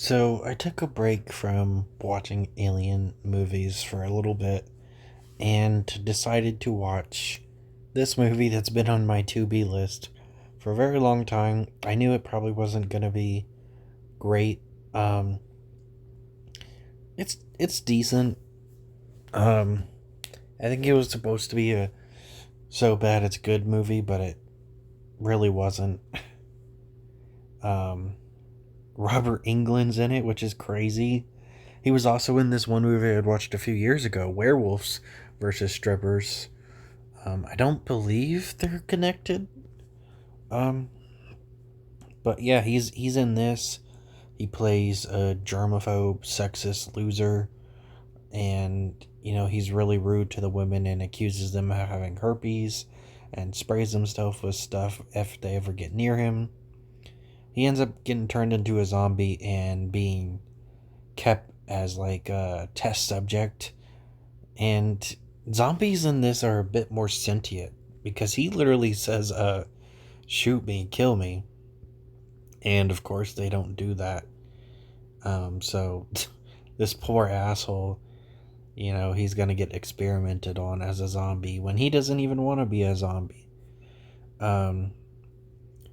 So I took a break from watching alien movies for a little bit and decided to watch this movie that's been on my to be list for a very long time. I knew it probably wasn't going to be great. Um it's decent. Um I think it was supposed to be a so bad it's good movie, but it really wasn't. Um Robert Englund's in it, which is crazy. He was also in this one movie I had watched a few years ago, Werewolves versus Strippers. I don't believe they're connected. Um, but yeah, he's in this. He plays a germaphobe, sexist loser, and he's really rude to the women and accuses them of having herpes, and sprays himself with stuff if they ever get near him. He ends up getting turned into a zombie and being kept as like a test subject. And zombies in this are a bit more sentient because he literally says, shoot me, kill me. And of course, they don't do that. So this poor asshole, he's going to get experimented on as a zombie when he doesn't even want to be a zombie. Um,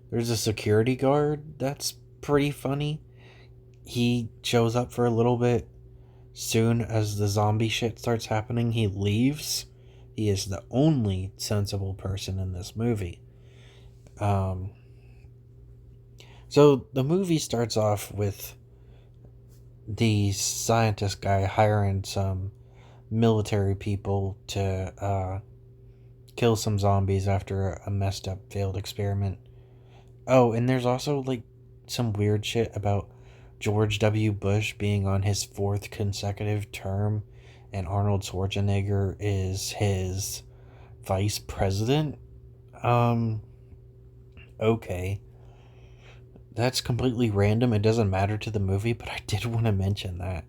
there's a security guard that's pretty funny. He shows up for a little bit. Soon as the zombie shit starts happening, he leaves. He is the only sensible person in this movie. Um, so the movie starts off with the scientist guy hiring some military people to kill some zombies after a messed up failed experiment. Oh, and there's also like some weird shit about George W. Bush being on his fourth consecutive term and Arnold Schwarzenegger is his vice president. Um, okay. That's completely random. It doesn't matter to the movie, but I did want to mention that.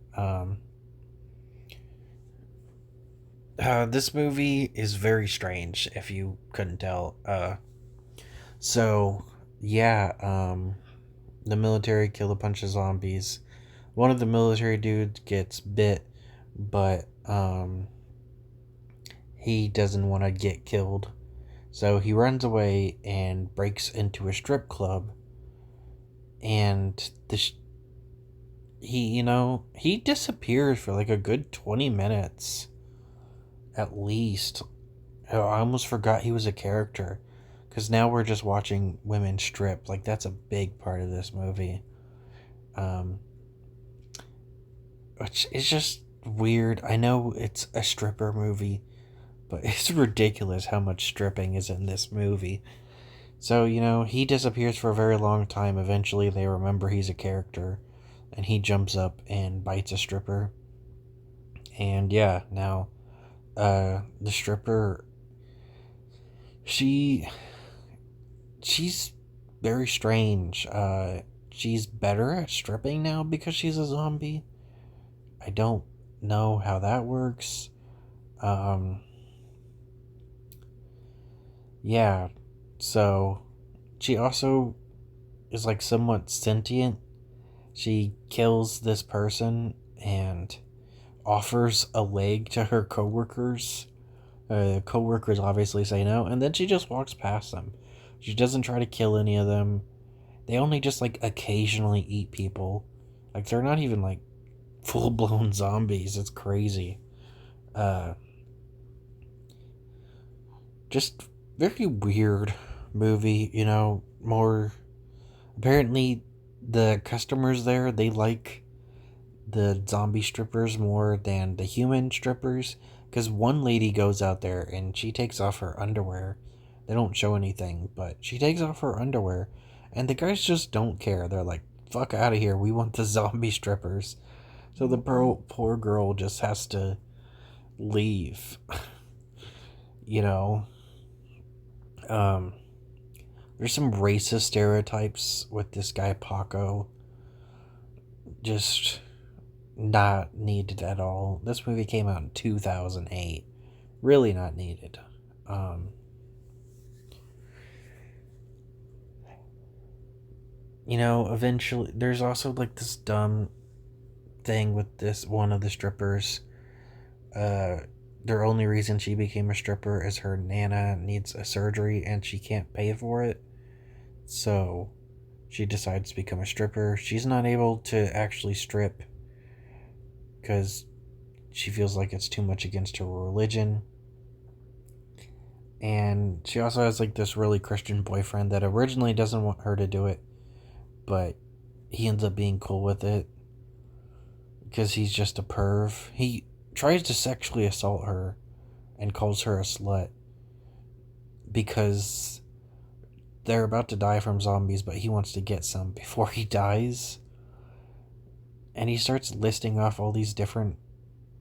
This movie is very strange, if you couldn't tell. So, yeah, the military kill a bunch of zombies. One of the military dudes gets bit, but he doesn't want to get killed. So he runs away and breaks into a strip club. And he disappears for like a good 20 minutes at least. Oh, I almost forgot he was a character because now we're just watching women strip. Like that's a big part of this movie. Um, which is just weird. I know it's a stripper movie, but it's ridiculous how much stripping is in this movie. So, he disappears for a very long time. Eventually, they remember he's a character, and he jumps up and bites a stripper. And yeah, now, the stripper, she, she's very strange. She's better at stripping now because she's a zombie. I don't know how that works. Um, yeah, so she also is like somewhat sentient. She kills this person and offers a leg to her coworkers. Coworkers obviously say no, and then she just walks past them. She doesn't try to kill any of them. They only just like occasionally eat people. Like they're not even like full blown zombies. It's crazy. Uh, just very weird movie. More apparently the customers there they like the zombie strippers more than the human strippers because one lady goes out there and she takes off her underwear. They don't show anything, but she takes off her underwear and the guys just don't care. They're like, fuck out of here, we want the zombie strippers. So the poor girl just has to leave. you know um there's some racist stereotypes with this guy Paco. Just not needed at all. This movie came out in 2008. Really not needed. Um, Eventually, there's also like this dumb thing with this one of the strippers. Uh, their only reason she became a stripper is her nana needs a surgery and she can't pay for it. So she decides to become a stripper. She's not able to actually strip because she feels like it's too much against her religion. And she also has like this really Christian boyfriend that originally doesn't want her to do it, but he ends up being cool with it because he's just a perv. He tries to sexually assault her and calls her a slut because they're about to die from zombies, but he wants to get some before he dies. And he starts listing off all these different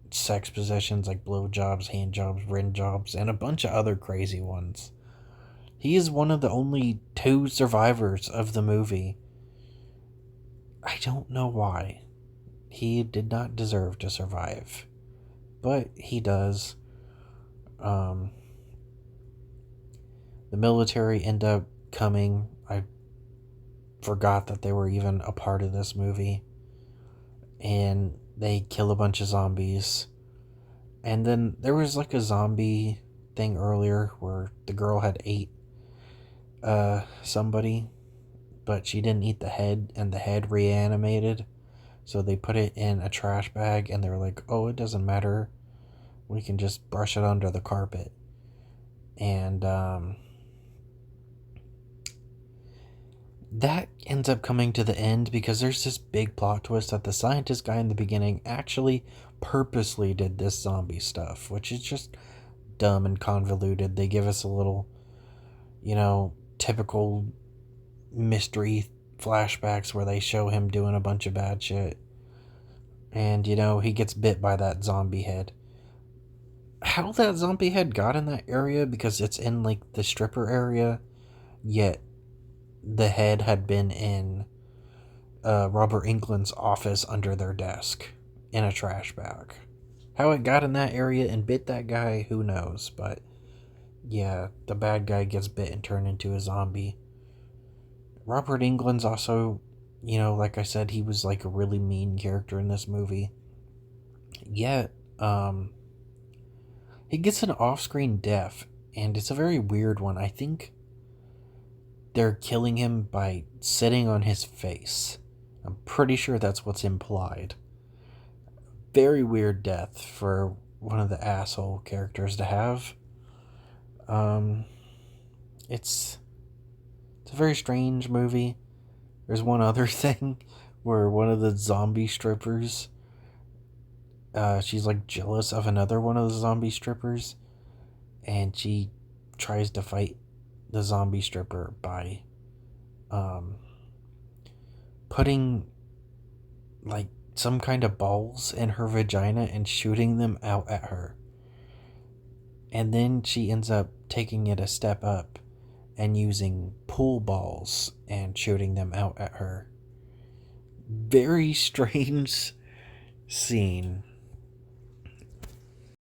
sex positions like blowjobs, hand jobs, rim jobs, and a bunch of other crazy ones. He is one of the only two survivors of the movie. I don't know why. He did not deserve to survive, but he does. Um, the military end up coming. I forgot that they were even a part of this movie. And they kill a bunch of zombies. And then there was like a zombie thing earlier where the girl had ate somebody, but she didn't eat the head, and the head reanimated. So they put it in a trash bag, and they were like, "Oh, it doesn't matter. We can just brush it under the carpet." And that ends up coming to the end because there's this big plot twist that the scientist guy in the beginning actually purposely did this zombie stuff, which is just dumb and convoluted. They give us a little, typical mystery flashbacks where they show him doing a bunch of bad shit. And, he gets bit by that zombie head. How that zombie head got in that area, because it's in, like, the stripper area, yet the head had been in Robert Englund's office under their desk in a trash bag. How it got in that area and bit that guy, who knows, but yeah, the bad guy gets bit and turned into a zombie. Robert Englund's also, like I said, he was like a really mean character in this movie. Yet, he gets an off-screen death, and it's a very weird one. I think they're killing him by sitting on his face. I'm pretty sure that's what's implied. Very weird death for one of the asshole characters to have. Um, it's a very strange movie. There's one other thing where one of the zombie strippers, she's like jealous of another one of the zombie strippers, and she tries to fight the zombie stripper by um, putting like some kind of balls in her vagina and shooting them out at her. And then she ends up taking it a step up and using pool balls and shooting them out at her. Very strange scene.